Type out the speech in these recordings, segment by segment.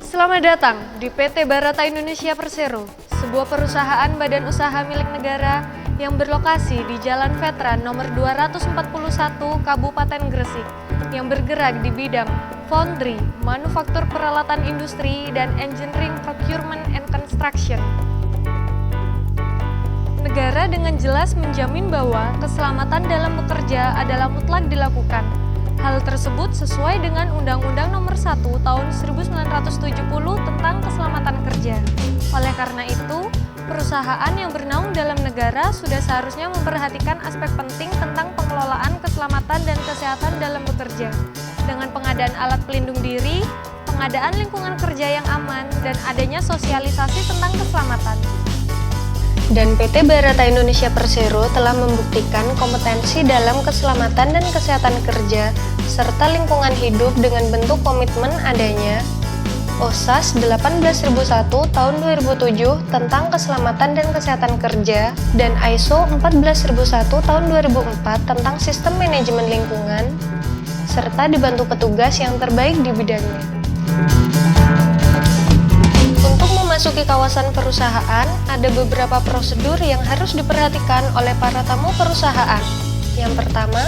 Selamat datang di PT Barata Indonesia Persero, sebuah perusahaan badan usaha milik negara yang berlokasi di Jalan Veteran nomor 241 Kabupaten Gresik, yang bergerak di bidang foundry, manufaktur peralatan industri, dan engineering procurement and construction. Negara dengan jelas menjamin bahwa keselamatan dalam bekerja adalah mutlak dilakukan. Hal tersebut sesuai dengan Undang-Undang Nomor 1 Tahun 1970 tentang Keselamatan Kerja. Oleh karena itu, perusahaan yang bernaung dalam negara sudah seharusnya memperhatikan aspek penting tentang pengelolaan keselamatan dan kesehatan dalam bekerja, dengan pengadaan alat pelindung diri, pengadaan lingkungan kerja yang aman, dan adanya sosialisasi tentang keselamatan. Dan PT Barata Indonesia Persero telah membuktikan kompetensi dalam keselamatan dan kesehatan kerja serta lingkungan hidup dengan bentuk komitmen adanya OSAS 18001 tahun 2007 tentang keselamatan dan kesehatan kerja dan ISO 14001 tahun 2004 tentang sistem manajemen lingkungan serta dibantu petugas yang terbaik di bidangnya. Memasuki kawasan perusahaan, ada beberapa prosedur yang harus diperhatikan oleh para tamu perusahaan. Yang pertama,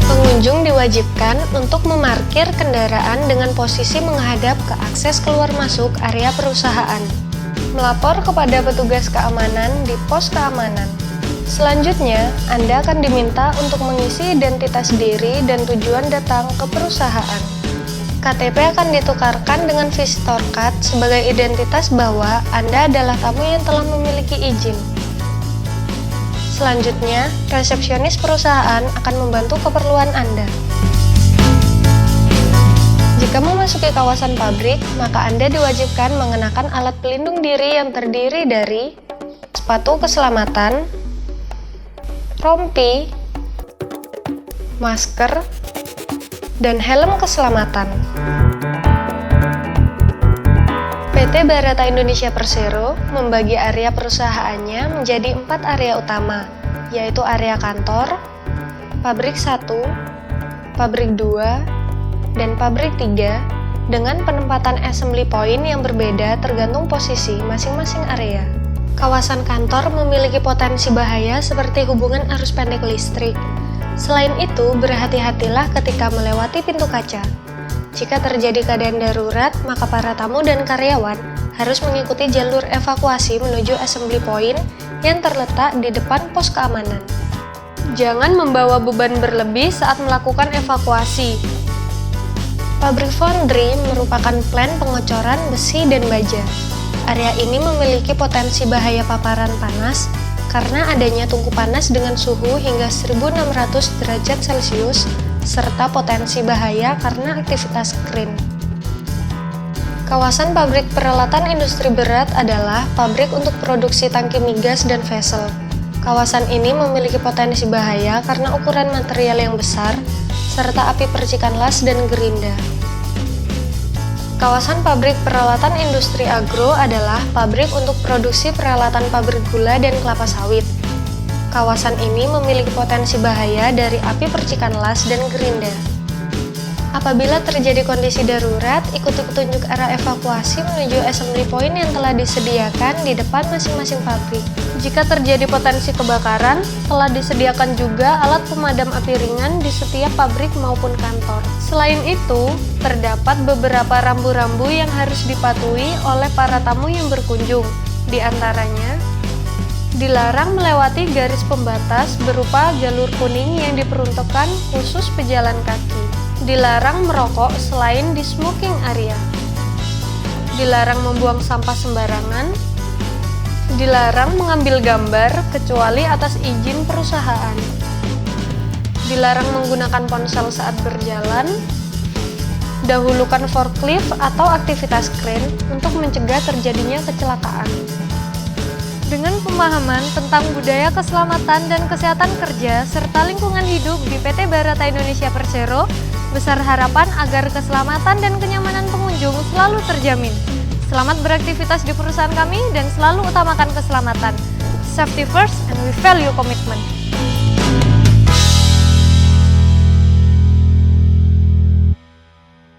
pengunjung diwajibkan untuk memarkir kendaraan dengan posisi menghadap ke akses keluar masuk area perusahaan. Melapor kepada petugas keamanan di pos keamanan. Selanjutnya, Anda akan diminta untuk mengisi identitas diri dan tujuan datang ke perusahaan. KTP akan ditukarkan dengan visitor card sebagai identitas bahwa Anda adalah tamu yang telah memiliki izin. Selanjutnya, resepsionis perusahaan akan membantu keperluan Anda. Jika memasuki kawasan pabrik, maka Anda diwajibkan mengenakan alat pelindung diri yang terdiri dari sepatu keselamatan, rompi, masker, dan helm keselamatan. PT Barata Indonesia Persero membagi area perusahaannya menjadi 4 area utama, yaitu area kantor, pabrik 1, pabrik 2, dan pabrik 3, dengan penempatan assembly point yang berbeda tergantung posisi masing-masing area. Kawasan kantor memiliki potensi bahaya seperti hubungan arus pendek listrik. Selain itu, berhati-hatilah ketika melewati pintu kaca. Jika terjadi keadaan darurat, maka para tamu dan karyawan harus mengikuti jalur evakuasi menuju assembly point yang terletak di depan pos keamanan. Jangan membawa beban berlebih saat melakukan evakuasi. Pabrik foundry merupakan plant pengecoran besi dan baja. Area ini memiliki potensi bahaya paparan panas karena adanya tungku panas dengan suhu hingga 1600 derajat Celcius, serta potensi bahaya karena aktivitas krin. Kawasan pabrik peralatan industri berat adalah pabrik untuk produksi tangki migas dan vessel. Kawasan ini memiliki potensi bahaya karena ukuran material yang besar, serta api percikan las dan gerinda. Kawasan pabrik peralatan industri agro adalah pabrik untuk produksi peralatan pabrik gula dan kelapa sawit. Kawasan ini memiliki potensi bahaya dari api percikan las dan gerinda. Apabila terjadi kondisi darurat, ikuti petunjuk arah evakuasi menuju assembly point yang telah disediakan di depan masing-masing pabrik. Jika terjadi potensi kebakaran, telah disediakan juga alat pemadam api ringan di setiap pabrik maupun kantor. Selain itu, terdapat beberapa rambu-rambu yang harus dipatuhi oleh para tamu yang berkunjung. Di antaranya, dilarang melewati garis pembatas berupa jalur kuning yang diperuntukkan khusus pejalan kaki. Dilarang merokok selain di smoking area. Dilarang membuang sampah sembarangan. Dilarang mengambil gambar kecuali atas izin perusahaan. Dilarang menggunakan ponsel saat berjalan. Dahulukan forklift atau aktivitas kren untuk mencegah terjadinya kecelakaan. Dengan pemahaman tentang budaya keselamatan dan kesehatan kerja serta lingkungan hidup di PT Barata Indonesia Persero, besar harapan agar keselamatan dan kenyamanan pengunjung selalu terjamin. Selamat beraktivitas di perusahaan kami dan selalu utamakan keselamatan. Safety first and we value commitment.